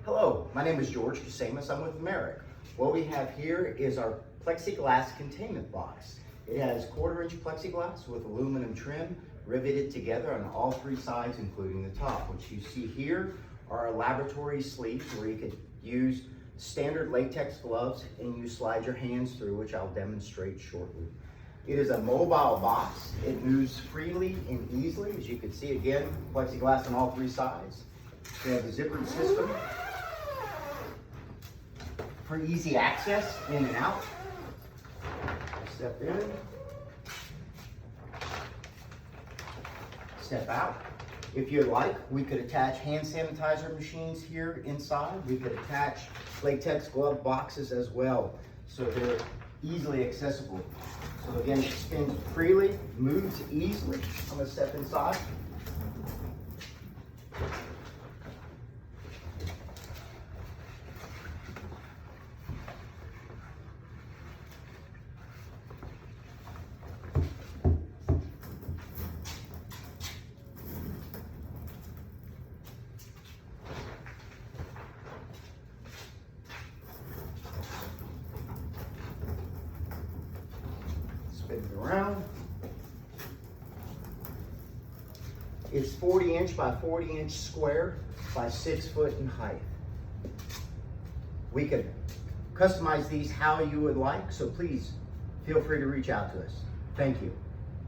Hello, my name is George Kissamis. I'm with Merrick. What we have here is our Plexiglass containment box. It has 1/4-inch plexiglass with aluminum trim riveted together on all three sides, including the top. What you see here are our laboratory sleeves where you could use standard latex gloves and you slide your hands through, which I'll demonstrate shortly. It is a mobile box. It moves freely and easily. As you can see, again, plexiglass on all three sides. We have a zippered system for easy access in and out. Step in, step out. If you'd like, we could attach hand sanitizer machines here inside. We could attach latex glove boxes as well, so they're easily accessible. So again, it spins freely, moves easily. I'm gonna step inside. Spin it around. It's 40-inch by 40-inch square by 6 foot in height. We could customize these how you would like, so please feel free to reach out to us. Thank you.